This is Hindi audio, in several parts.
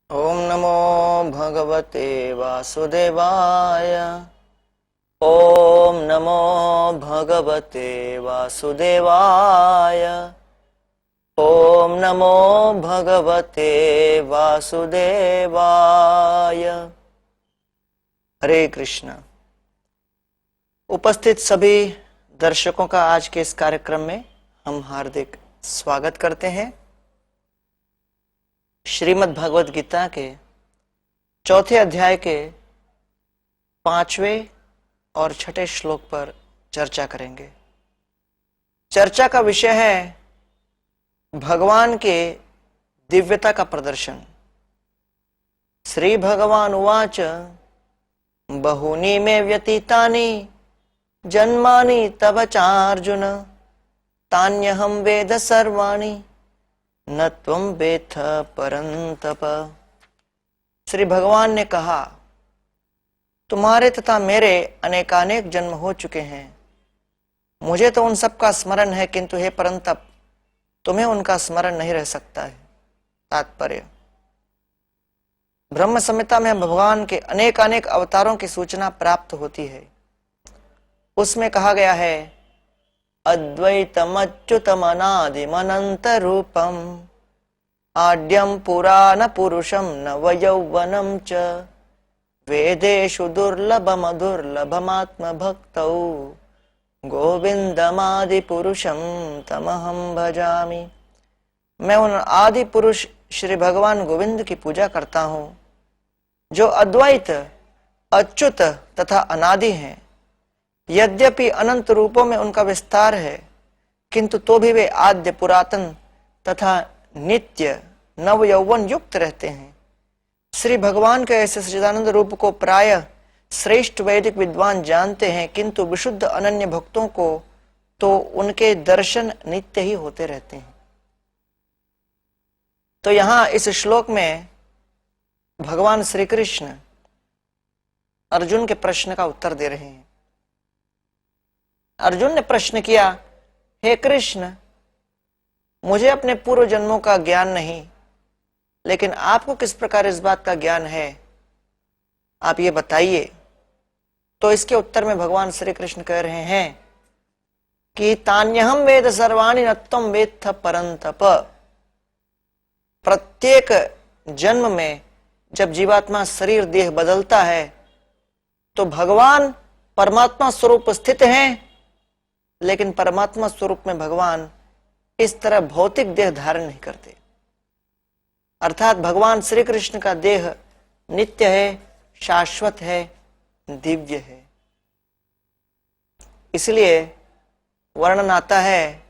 ओम नमो भगवते वासुदेवाय। ओम नमो भगवते वासुदेवाय। ओम नमो भगवते वासुदेवाय। हरे कृष्ण। उपस्थित सभी दर्शकों का आज के इस कार्यक्रम में हम हार्दिक स्वागत करते हैं। श्रीमद् भगवद गीता के चौथे अध्याय के 5वें और 6ठे श्लोक पर चर्चा करेंगे। चर्चा का विषय है भगवान के दिव्यता का प्रदर्शन। श्री भगवान उवाच बहूनि मे व्यतीतानि जन्मानि तव चार्जुन तान्यहं वेद सर्वाणि न त्वं वेत्थ परन्तप। श्री भगवान ने कहा, तुम्हारे तथा मेरे अनेकानेक जन्म हो चुके हैं। मुझे तो उन सब का स्मरण है, किंतु हे परंतप तुम्हें उनका स्मरण नहीं रह सकता है। तात्पर्य, ब्रह्म संहिता में भगवान के अनेकानेक अवतारों की सूचना प्राप्त होती है। उसमें कहा गया है, अद्वैतमच्युतमनादिमनंत रूपम आद्यम पुराण पुरुषम नवयौवनम च वेदेषु दुर्लभम दुर्लभमात्म भक्तौ गोविंदमादि पुरुषम तमहं भजामि। मैं उन आदि पुरुष श्री भगवान गोविंद की पूजा करता हूँ जो अद्वैत, अच्युत तथा अनादि हैं। यद्यपि अनंत रूपों में उनका विस्तार है, किंतु तो भी वे आद्य, पुरातन तथा नित्य नव यौवन युक्त रहते हैं। श्री भगवान के ऐसे सच्चिदानंद रूप को प्रायः श्रेष्ठ वैदिक विद्वान जानते हैं, किंतु विशुद्ध अनन्य भक्तों को तो उनके दर्शन नित्य ही होते रहते हैं। तो यहां इस श्लोक में भगवान श्री कृष्ण अर्जुन के प्रश्न का उत्तर दे रहे हैं। अर्जुन ने प्रश्न किया, हे कृष्ण, मुझे अपने पूर्व जन्मों का ज्ञान नहीं, लेकिन आपको किस प्रकार इस बात का ज्ञान है, आप ये बताइए। तो इसके उत्तर में भगवान श्री कृष्ण कह रहे हैं कि तान्यहं वेद सर्वाणि न त्वं वेत्थ परन्तप। प्रत्येक जन्म में जब जीवात्मा शरीर देह बदलता है तो भगवान परमात्मा स्वरूप स्थित हैं, लेकिन परमात्मा स्वरूप में भगवान इस तरह भौतिक देह धारण नहीं करते। अर्थात भगवान श्री कृष्ण का देह नित्य है, शाश्वत है, दिव्य है। इसलिए वर्णन आता है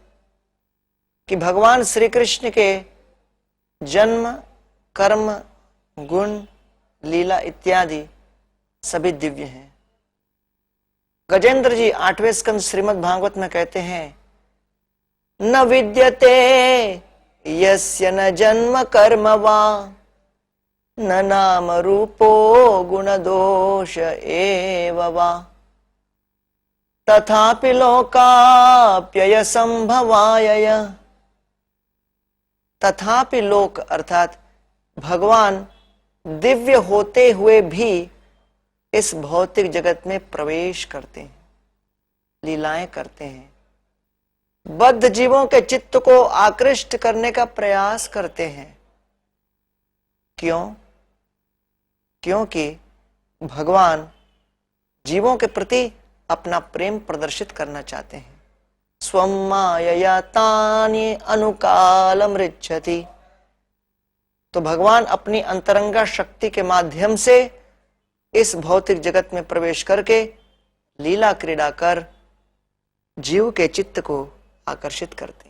कि भगवान श्री कृष्ण के जन्म, कर्म, गुण, लीला इत्यादि सभी दिव्य हैं। गजेंद्र जी 8वें स्कंद श्रीमद् भागवत में कहते हैं, न विद्यते यस्य न जन्म कर्म वा न नाम रूपो गुण दोष एव वा तथापि लोकाप्यय संभवाय। तथापि लोक अर्थात भगवान दिव्य होते हुए भी इस भौतिक जगत में प्रवेश करते हैं, लीलाएं करते हैं, बद्ध जीवों के चित्त को आकृष्ट करने का प्रयास करते हैं। क्यों? क्योंकि भगवान जीवों के प्रति अपना प्रेम प्रदर्शित करना चाहते हैं। स्वं मायया तानि अनुकालमृच्छति। तो भगवान अपनी अंतरंगा शक्ति के माध्यम से इस भौतिक जगत में प्रवेश करके लीला क्रीड़ा कर जीव के चित्त को आकर्षित करते।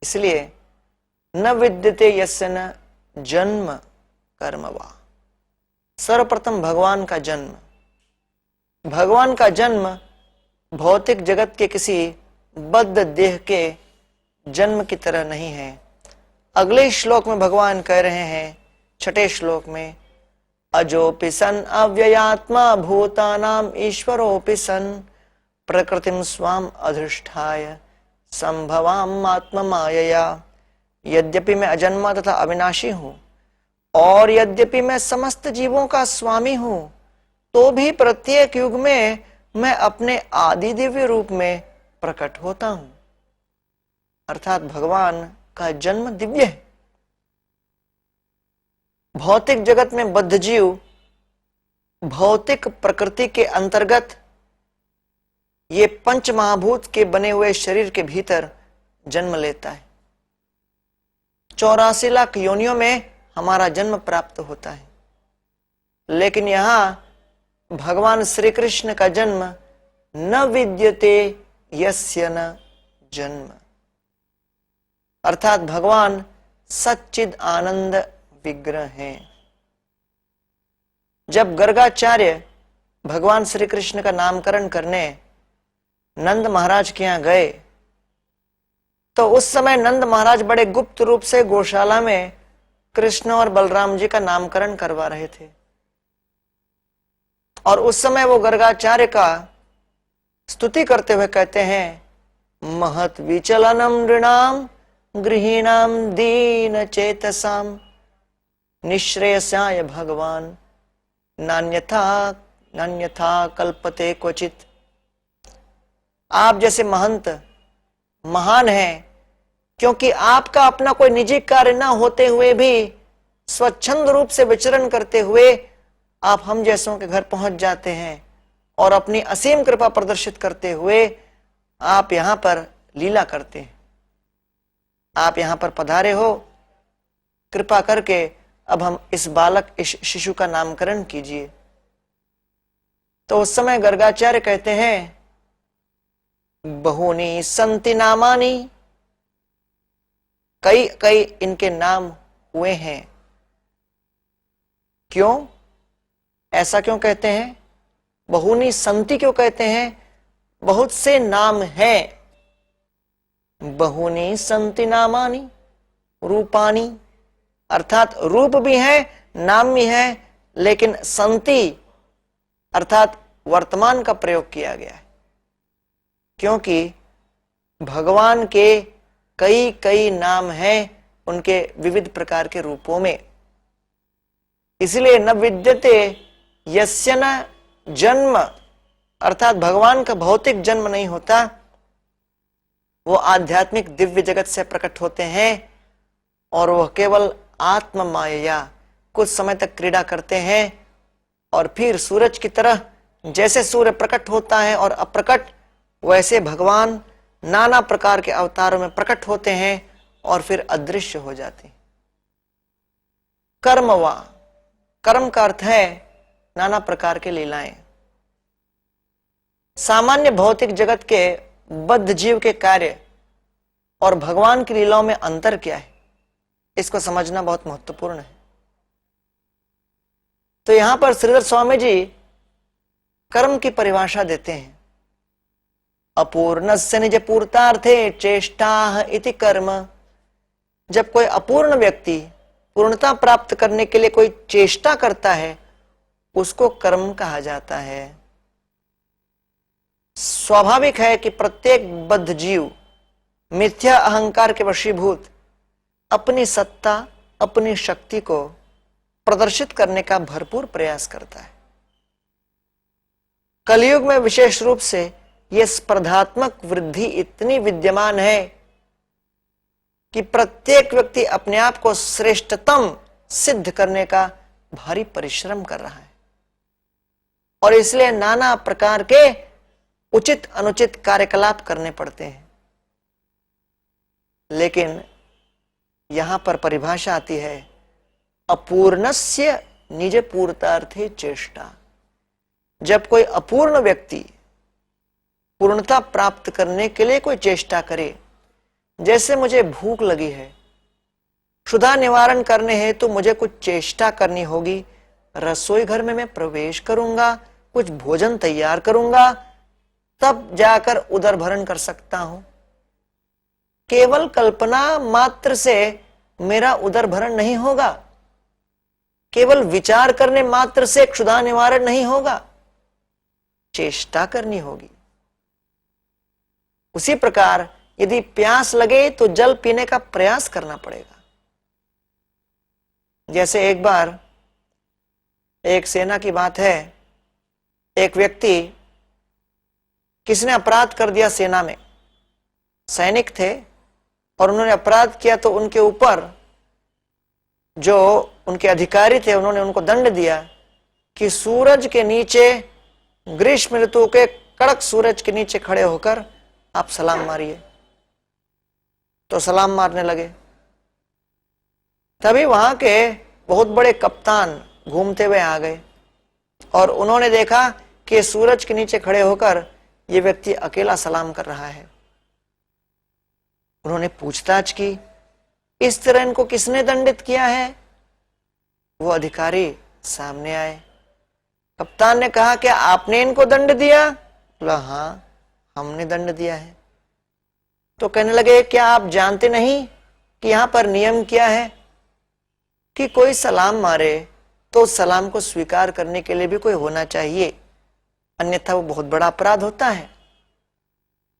इसलिए न विद्यते यस्य न जन्म कर्म वा। सर्वप्रथम भगवान का जन्म, भगवान का जन्म भौतिक जगत के किसी बद्ध देह के जन्म की तरह नहीं है। अगले श्लोक में भगवान कह रहे हैं, 6ठे श्लोक में, अजोपि सन् अव्ययात्मा भूतानाम ईश्वरोपि सन् प्रकृतिम स्वाम अधिष्ठाय संभवाम आत्म मायया। यद्यपि मैं अजन्मा तथा अविनाशी हूं, और यद्यपि मैं समस्त जीवों का स्वामी हूं, तो भी प्रत्येक युग में मैं अपने आदि दिव्य रूप में प्रकट होता हूं। अर्थात भगवान का जन्म दिव्य है। भौतिक जगत में बद्ध जीव भौतिक प्रकृति के अंतर्गत ये पंच महाभूत के बने हुए शरीर के भीतर जन्म लेता है। 84 लाख योनियों में हमारा जन्म प्राप्त होता है। लेकिन यहां भगवान श्री कृष्ण का जन्म न विद्यते यस्य न जन्म, अर्थात भगवान सच्चिद आनंद विग्रह हैं। जब गर्गाचार्य भगवान श्री कृष्ण का नामकरण करने नंद महाराज के यहां गए, तो उस समय नंद महाराज बड़े गुप्त रूप से गौशाला में कृष्ण और बलराम जी का नामकरण करवा रहे थे। और उस समय वो गर्गाचार्य का स्तुति करते हुए कहते हैं, महत विचलनम नृणाम गृहीणाम दीन चेतसाम निश्रेयसाय भगवान नान्यथा कल्पते क्वचित। आप जैसे महंत महान हैं, क्योंकि आपका अपना कोई निजी कार्य न होते हुए भी स्वच्छंद रूप से विचरण करते हुए आप हम जैसों के घर पहुंच जाते हैं और अपनी असीम कृपा प्रदर्शित करते हुए आप यहां पर लीला करते हैं। आप यहां पर पधारे हो, कृपा करके अब हम इस बालक इस शिशु का नामकरण कीजिए। तो उस समय गर्गाचार्य कहते हैं, बहूनि संति नामानि, कई कई इनके नाम हुए हैं। क्यों, ऐसा क्यों कहते हैं? बहूनि संति क्यों कहते हैं? बहुत से नाम हैं। बहूनि संति नामानि रूपानि, अर्थात रूप भी है, नाम भी है, लेकिन संति अर्थात वर्तमान का प्रयोग किया गया है, क्योंकि भगवान के कई कई नाम हैं उनके विविध प्रकार के रूपों में। इसलिए न विद्यते यस्य न जन्म, अर्थात भगवान का भौतिक जन्म नहीं होता, वो आध्यात्मिक दिव्य जगत से प्रकट होते हैं और वह केवल आत्म माया कुछ समय तक क्रीड़ा करते हैं और फिर सूरज की तरह जैसे सूर्य प्रकट होता है और अप्रकट, वैसे भगवान नाना प्रकार के अवतारों में प्रकट होते हैं और फिर अदृश्य हो जाते हैं। कर्मवा, कर्म का अर्थ है नाना प्रकार के लीलाएं। सामान्य भौतिक जगत के बद्ध जीव के कार्य और भगवान की लीलाओं में अंतर क्या है, इसको समझना बहुत महत्वपूर्ण है। तो यहां पर श्रीधर स्वामी जी कर्म की परिभाषा देते हैं, अपूर्णस्य निज पूर्तार्थे चेष्टा इति कर्म। जब कोई अपूर्ण व्यक्ति पूर्णता प्राप्त करने के लिए कोई चेष्टा करता है, उसको कर्म कहा जाता है। स्वाभाविक है कि प्रत्येक बद्ध जीव मिथ्या अहंकार के वशीभूत अपनी सत्ता, अपनी शक्ति को प्रदर्शित करने का भरपूर प्रयास करता है। कलयुग में विशेष रूप से यह स्पर्धात्मक वृद्धि इतनी विद्यमान है कि प्रत्येक व्यक्ति अपने आप को श्रेष्ठतम सिद्ध करने का भारी परिश्रम कर रहा है और इसलिए नाना प्रकार के उचित अनुचित कार्यकलाप करने पड़ते हैं। लेकिन यहां पर परिभाषा आती है, अपूर्णस्य निज पूर्तार्थे चेष्टा। जब कोई अपूर्ण व्यक्ति पूर्णता प्राप्त करने के लिए कोई चेष्टा करे, जैसे मुझे भूख लगी है, क्षुधा निवारण करने हेतु तो मुझे कुछ चेष्टा करनी होगी, रसोई घर में मैं प्रवेश करूंगा, कुछ भोजन तैयार करूंगा, तब जाकर उदर भरण कर सकता हूं। केवल कल्पना मात्र से मेरा उदर भरण नहीं होगा, केवल विचार करने मात्र से क्षुधा निवारण नहीं होगा, चेष्टा करनी होगी। उसी प्रकार यदि प्यास लगे तो जल पीने का प्रयास करना पड़ेगा। जैसे एक बार एक सेना की बात है, एक व्यक्ति, किसने अपराध कर दिया सेना में, सैनिक थे और उन्होंने अपराध किया, तो उनके ऊपर जो उनके अधिकारी थे उन्होंने उनको दंड दिया कि सूरज के नीचे, ग्रीष्म ऋतु के कड़क सूरज के नीचे खड़े होकर आप सलाम मारिए। तो सलाम मारने लगे। तभी वहां के बहुत बड़े कप्तान घूमते हुए आ गए और उन्होंने देखा कि सूरज के नीचे खड़े होकर ये व्यक्ति अकेला सलाम कर रहा है। उन्होंने पूछताछ की, इस तरह इनको किसने दंडित किया है? वो अधिकारी सामने आए। कप्तान ने कहा, क्या आपने इनको दंड दिया? बोला, हाँ, हमने दंड दिया है। तो कहने लगे, क्या आप जानते नहीं कि यहां पर नियम क्या है कि कोई सलाम मारे तो उस सलाम को स्वीकार करने के लिए भी कोई होना चाहिए, अन्यथा वो बहुत बड़ा अपराध होता है।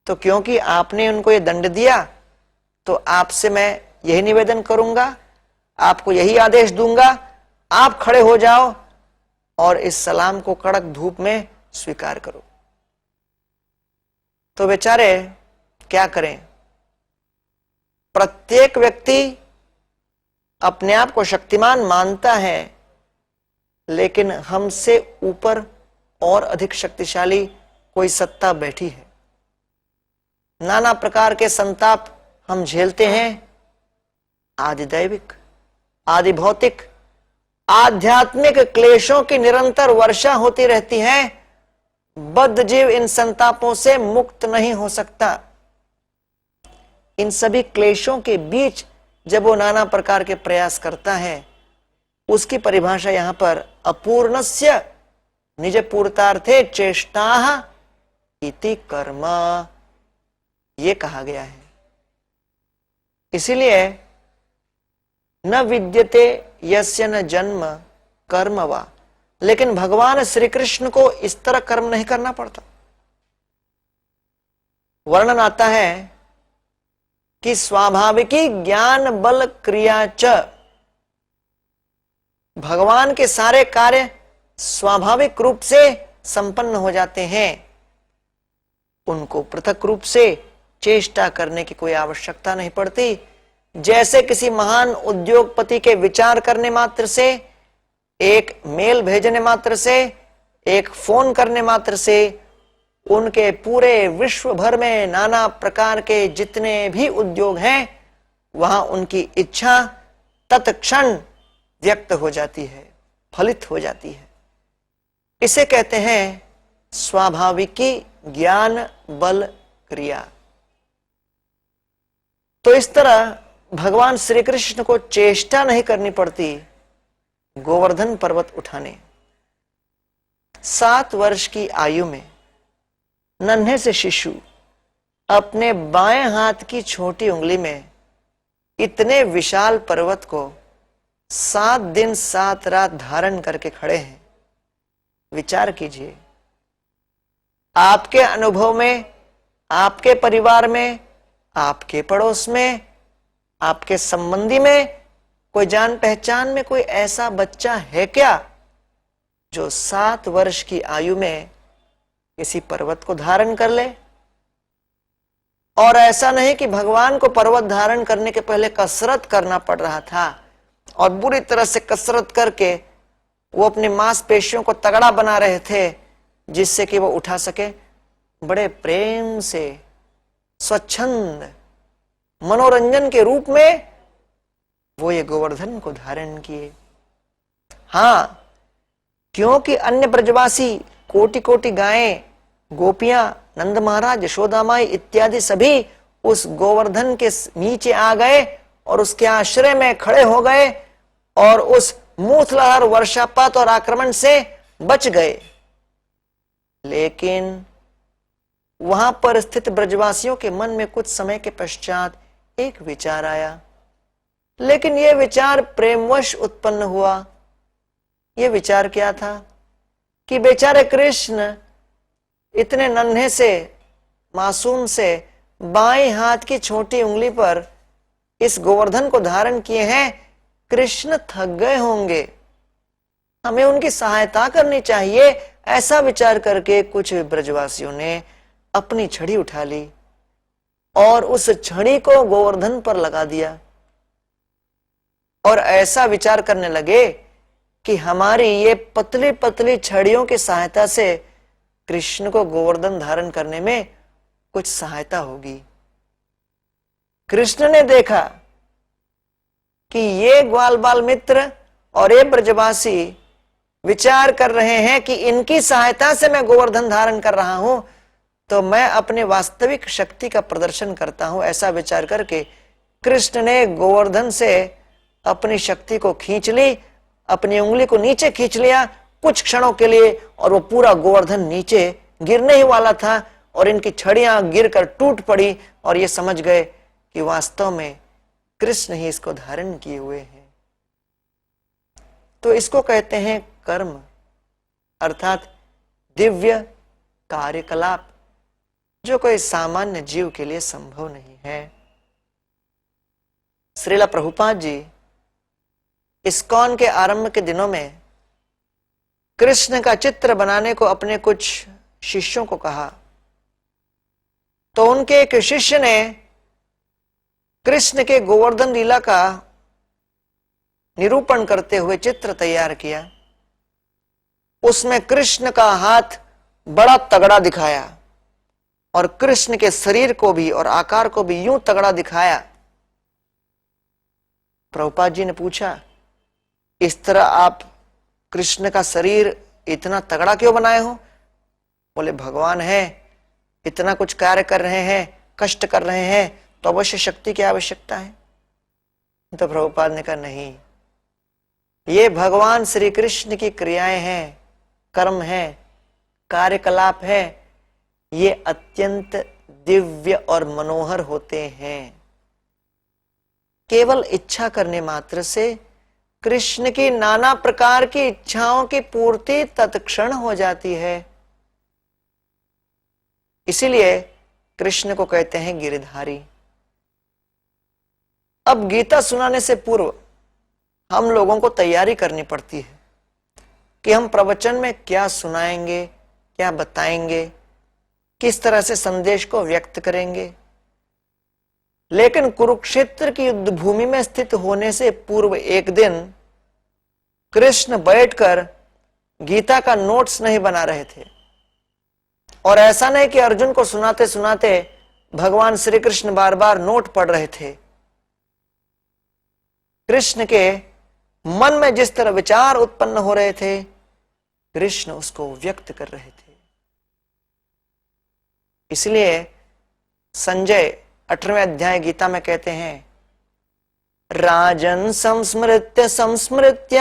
तो क्योंकि आपने उनको ये दंड दिया, तो आपसे मैं यही निवेदन करूंगा, आपको यही आदेश दूंगा, आप खड़े हो जाओ और इस सलाम को कड़क धूप में स्वीकार करो। तो बेचारे क्या करें? प्रत्येक व्यक्ति अपने आप को शक्तिमान मानता है, लेकिन हमसे ऊपर और अधिक शक्तिशाली कोई सत्ता बैठी है। नाना प्रकार के संताप हम झेलते हैं, आदि दैविक, आदि भौतिक, आध्यात्मिक क्लेशों की निरंतर वर्षा होती रहती है। बद्ध जीव इन संतापों से मुक्त नहीं हो सकता। इन सभी क्लेशों के बीच जब वो नाना प्रकार के प्रयास करता है, उसकी परिभाषा यहां पर अपूर्णस्य निज पूर्तार्थे चेष्टाः इति कर्म, ये कहा गया है। इसीलिए न विद्यते यस्य न जन्म कर्म वा, लेकिन भगवान श्री कृष्ण को इस तरह कर्म नहीं करना पड़ता। वर्णन आता है कि स्वाभाविकी ज्ञान बल क्रिया च, भगवान के सारे कार्य स्वाभाविक रूप से संपन्न हो जाते हैं, उनको पृथक रूप से चेष्टा करने की कोई आवश्यकता नहीं पड़ती। जैसे किसी महान उद्योगपति के विचार करने मात्र से, एक मेल भेजने मात्र से, एक फोन करने मात्र से, उनके पूरे विश्व भर में नाना प्रकार के जितने भी उद्योग हैं, वहां उनकी इच्छा तत्क्षण व्यक्त हो जाती है, फलित हो जाती है। इसे कहते हैं स्वाभाविकी ज्ञान बल क्रिया। तो इस तरह भगवान श्री कृष्ण को चेष्टा नहीं करनी पड़ती गोवर्धन पर्वत उठाने। 7 वर्ष की आयु में नन्हे से शिशु अपने बाएं हाथ की छोटी उंगली में इतने विशाल पर्वत को 7 दिन 7 रात धारण करके खड़े हैं। विचार कीजिए, आपके अनुभव में, आपके परिवार में, आपके पड़ोस में, आपके संबंधी में, कोई जान पहचान में कोई ऐसा बच्चा है क्या जो 7 वर्ष की आयु में किसी पर्वत को धारण कर ले? और ऐसा नहीं कि भगवान को पर्वत धारण करने के पहले कसरत करना पड़ रहा था और बुरी तरह से कसरत करके वो अपनी मांसपेशियों को तगड़ा बना रहे थे जिससे कि वो उठा सके। बड़े प्रेम से, स्वच्छंद, मनोरंजन के रूप में वो ये गोवर्धन को धारण किए। हाँ, क्योंकि अन्य ब्रजवासी कोटि कोटि गायें, गोपियां, नंद महाराज, यशोदा माई इत्यादि सभी उस गोवर्धन के नीचे आ गए और उसके आश्रय में खड़े हो गए और उस मूसलाधार वर्षापात और आक्रमण से बच गए। लेकिन वहां पर स्थित ब्रजवासियों के मन में कुछ समय के पश्चात एक विचार आया, लेकिन यह विचार प्रेमवश उत्पन्न हुआ। यह विचार क्या था कि बेचारे कृष्ण इतने नन्हे से, मासूम से बाएं हाथ की छोटी उंगली पर इस गोवर्धन को धारण किए हैं, कृष्ण थक गए होंगे, हमें उनकी सहायता करनी चाहिए। ऐसा विचार करके कुछ ब्रजवासियों ने अपनी छड़ी उठा ली और उस छड़ी को गोवर्धन पर लगा दिया और ऐसा विचार करने लगे कि हमारी ये पतली पतली छड़ियों की सहायता से कृष्ण को गोवर्धन धारण करने में कुछ सहायता होगी। कृष्ण ने देखा कि ये ग्वाल बाल मित्र और ये ब्रजवासी विचार कर रहे हैं कि इनकी सहायता से मैं गोवर्धन धारण कर रहा हूं, तो मैं अपने वास्तविक शक्ति का प्रदर्शन करता हूं। ऐसा विचार करके कृष्ण ने गोवर्धन से अपनी शक्ति को खींच ली, अपनी उंगली को नीचे खींच लिया कुछ क्षणों के लिए, और वो पूरा गोवर्धन नीचे गिरने ही वाला था और इनकी छड़ियां गिरकर टूट पड़ी और ये समझ गए कि वास्तव में कृष्ण ही इसको धारण किए हुए हैं। तो इसको कहते हैं कर्म, अर्थात दिव्य कार्यकलाप, जो कोई सामान्य जीव के लिए संभव नहीं है। श्रीला प्रभुपाद जी इस्कॉन के आरंभ के दिनों में कृष्ण का चित्र बनाने को अपने कुछ शिष्यों को कहा, तो उनके एक शिष्य ने कृष्ण के गोवर्धन लीला का निरूपण करते हुए चित्र तैयार किया। उसमें कृष्ण का हाथ बड़ा तगड़ा दिखाया और कृष्ण के शरीर को भी और आकार को भी यूं तगड़ा दिखाया। प्रभुपाद जी ने पूछा, इस तरह आप कृष्ण का शरीर इतना तगड़ा क्यों बनाए हो? बोले, भगवान है, इतना कुछ कार्य कर रहे हैं, कष्ट कर रहे हैं, तो अवश्य शक्ति की आवश्यकता है। तो प्रभुपाद ने कहा, नहीं, ये भगवान श्री कृष्ण की क्रियाएं हैं, कर्म है, कार्यकलाप है, ये अत्यंत दिव्य और मनोहर होते हैं। केवल इच्छा करने मात्र से कृष्ण की नाना प्रकार की इच्छाओं की पूर्ति तत्क्षण हो जाती है। इसीलिए कृष्ण को कहते हैं गिरधारी। अब गीता सुनाने से पूर्व हम लोगों को तैयारी करनी पड़ती है कि हम प्रवचन में क्या सुनाएंगे, क्या बताएंगे, किस तरह से संदेश को व्यक्त करेंगे। लेकिन कुरुक्षेत्र की युद्ध भूमि में स्थित होने से पूर्व एक दिन कृष्ण बैठकर गीता का नोट्स नहीं बना रहे थे, और ऐसा नहीं कि अर्जुन को सुनाते सुनाते भगवान श्री कृष्ण बार बार नोट पढ़ रहे थे। कृष्ण के मन में जिस तरह विचार उत्पन्न हो रहे थे, कृष्ण उसको व्यक्त कर रहे थे। इसलिए संजय 18वें अध्याय गीता में कहते हैं, राजन संस्मृत्य संस्मृत्य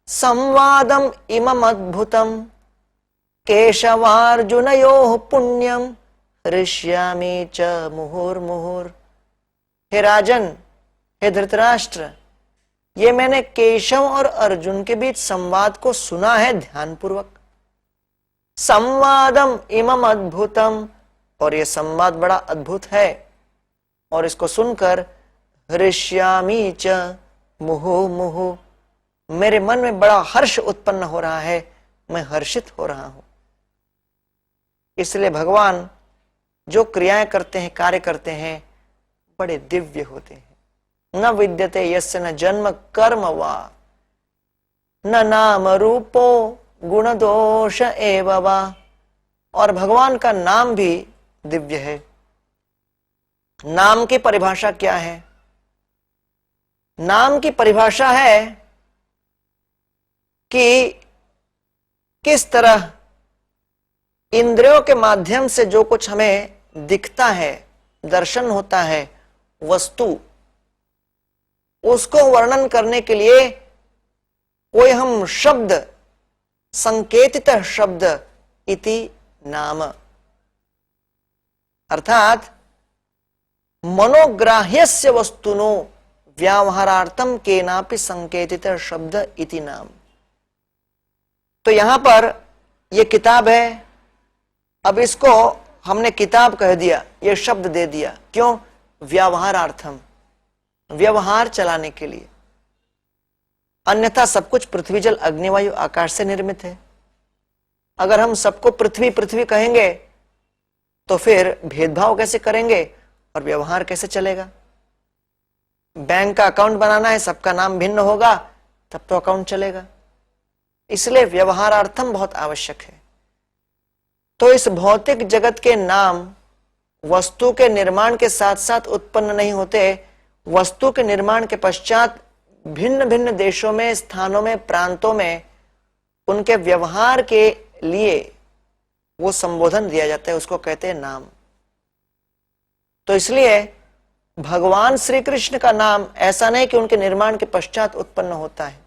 संवादम इमम अद्भुतम केशवार्जुनयोः पुण्यम हृष्यामि च मुहुर्मुहुर्। हे राजन, हे धृतराष्ट्र, ये मैंने केशव और अर्जुन के बीच संवाद को सुना है ध्यानपूर्वक। संवादम इमम अद्भुतम, और ये संवाद बड़ा अद्भुत है, और इसको सुनकर हृष्यामि च मुहुर्मुहुः, मेरे मन में बड़ा हर्ष उत्पन्न हो रहा है, मैं हर्षित हो रहा हूं। इसलिए भगवान जो क्रियाएं करते हैं, कार्य करते हैं, बड़े दिव्य होते हैं। न विद्यते यस्य न जन्म कर्म वा न नाम रूपो गुण दोष एव वा। और भगवान का नाम भी दिव्य है। नाम की परिभाषा क्या है? नाम की परिभाषा है कि किस तरह इंद्रियों के माध्यम से जो कुछ हमें दिखता है, दर्शन होता है, वस्तु, उसको वर्णन करने के लिए कोई हम शब्द, संकेतित शब्द इति नाम, अर्थात मनोग्राह्यस्य वस्तुनो व्यावहारार्थम केनापि संकेतित शब्द इति नाम। तो यहां पर यह किताब है, अब इसको हमने किताब कह दिया, यह शब्द दे दिया। क्यों? व्यवहारार्थम, व्यवहार चलाने के लिए। अन्यथा सब कुछ पृथ्वी जल अग्नि वायु आकाश से निर्मित है। अगर हम सबको पृथ्वी पृथ्वी कहेंगे तो फिर भेदभाव कैसे करेंगे और व्यवहार कैसे चलेगा? बैंक का अकाउंट बनाना है, सबका नाम भिन्न होगा तब तो अकाउंट चलेगा। इसलिए व्यवहारार्थम बहुत आवश्यक है। तो इस भौतिक जगत के नाम वस्तु के निर्माण के साथ साथ उत्पन्न नहीं होते, वस्तु के निर्माण के पश्चात भिन्न भिन्न देशों में, स्थानों में, प्रांतों में उनके व्यवहार के लिए वो संबोधन दिया जाता है, उसको कहते हैं नाम। तो इसलिए भगवान श्री कृष्ण का नाम ऐसा नहीं कि उनके निर्माण के पश्चात उत्पन्न होता है,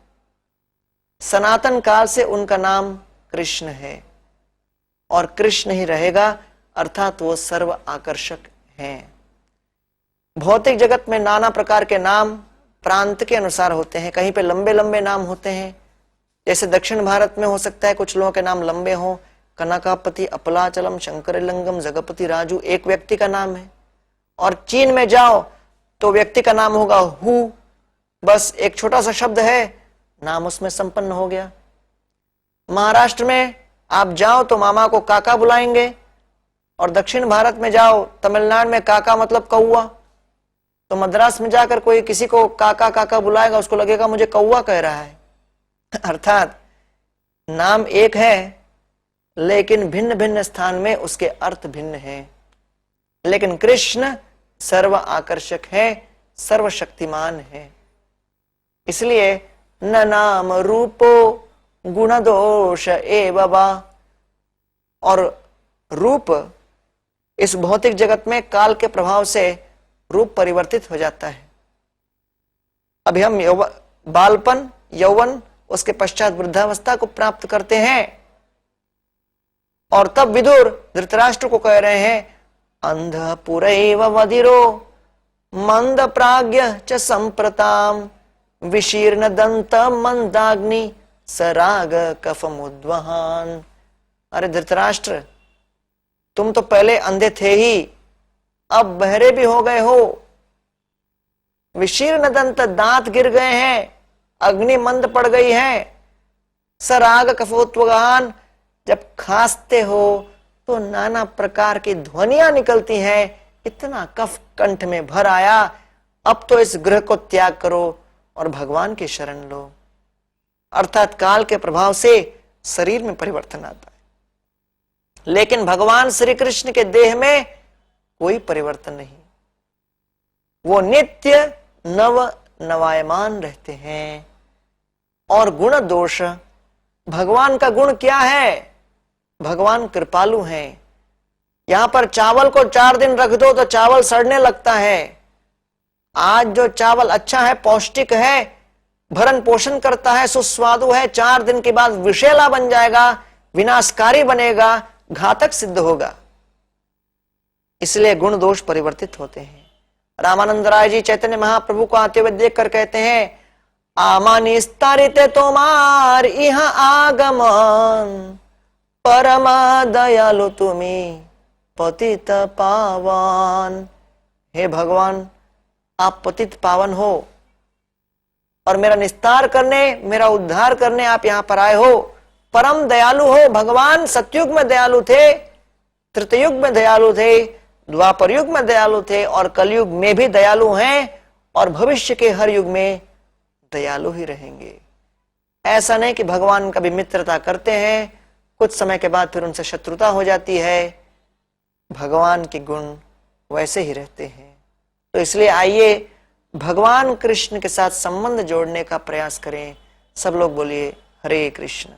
सनातन काल से उनका नाम कृष्ण है और कृष्ण ही रहेगा, अर्थात वो सर्व आकर्षक हैं। भौतिक जगत में नाना प्रकार के नाम प्रांत के अनुसार होते हैं। कहीं पे लंबे लंबे नाम होते हैं, जैसे दक्षिण भारत में हो सकता है कुछ लोगों के नाम लंबे हों, कनकापति, अपलाचलम, शंकरलिंगम, जगपति राजू एक व्यक्ति का नाम है। और चीन में जाओ तो व्यक्ति का नाम होगा हु, बस एक छोटा सा शब्द है, नाम उसमें संपन्न हो गया। महाराष्ट्र में आप जाओ तो मामा को काका बुलाएंगे, और दक्षिण भारत में जाओ, तमिलनाडु में काका मतलब कौआ, तो मद्रास में जाकर कोई किसी को काका काका बुलाएगा, उसको लगेगा मुझे कौआ कह रहा है। अर्थात नाम एक है लेकिन भिन्न भिन्न स्थान में उसके अर्थ भिन्न हैं। लेकिन कृष्ण सर्व आकर्षक है, सर्वशक्तिमान है। इसलिए न नाम रूपो गुण दोष एव वा, और रूप इस भौतिक जगत में काल के प्रभाव से रूप परिवर्तित हो जाता है। अभी हम बालपन, यौवन, उसके पश्चात वृद्धावस्था को प्राप्त करते हैं, और तब विदुर धृतराष्ट्र को कह रहे हैं अंध पुरैव वधिरो मंद प्राज्ञ च संप्रताम विशीर्ण दंत मंदाग्नि सराग कफमुद्वहान। अरे धृतराष्ट्र, तुम तो पहले अंधे थे ही, अब बहरे भी हो गए हो। विशीर्ण दंत, दांत गिर गए हैं, अग्नि मंद पड़ गई है। सराग कफोत्वगान, जब खांसते हो तो नाना प्रकार की ध्वनियां निकलती हैं, इतना कफ कंठ में भर आया, अब तो इस ग्रह को त्याग करो और भगवान की शरण लो। अर्थात काल के प्रभाव से शरीर में परिवर्तन आता है, लेकिन भगवान श्री कृष्ण के देह में कोई परिवर्तन नहीं, वो नित्य नव नवायमान रहते हैं। और गुण दोष, भगवान का गुण क्या है? भगवान कृपालु हैं। यहां पर चावल को 4 दिन रख दो तो चावल सड़ने लगता है। आज जो चावल अच्छा है, पौष्टिक है, भरण पोषण करता है, सुस्वादु है, 4 दिन के बाद विषैला बन जाएगा, विनाशकारी बनेगा, घातक सिद्ध होगा। इसलिए गुण दोष परिवर्तित होते हैं। रामानंद राय जी चैतन्य महाप्रभु को आते हुए देखकर कहते हैं आमानिस्तारित तोमार इह आगमन परम दयालु तुम्हें पतित पावन। हे भगवान, आप पतित पावन हो और मेरा निस्तार करने, मेरा उद्धार करने आप यहां पर आए हो। परम दयालु हो। भगवान सतयुग में दयालु थे, त्रेतयुग में दयालु थे, द्वापर युग में दयालु थे, और कलयुग में भी दयालु हैं, और भविष्य के हर युग में दयालु ही रहेंगे। ऐसा नहीं कि भगवान कभी मित्रता करते हैं, कुछ समय के बाद फिर उनसे शत्रुता हो जाती है। भगवान के गुण वैसे ही रहते हैं। तो इसलिए आइए भगवान कृष्ण के साथ संबंध जोड़ने का प्रयास करें। सब लोग बोलिए हरे कृष्ण।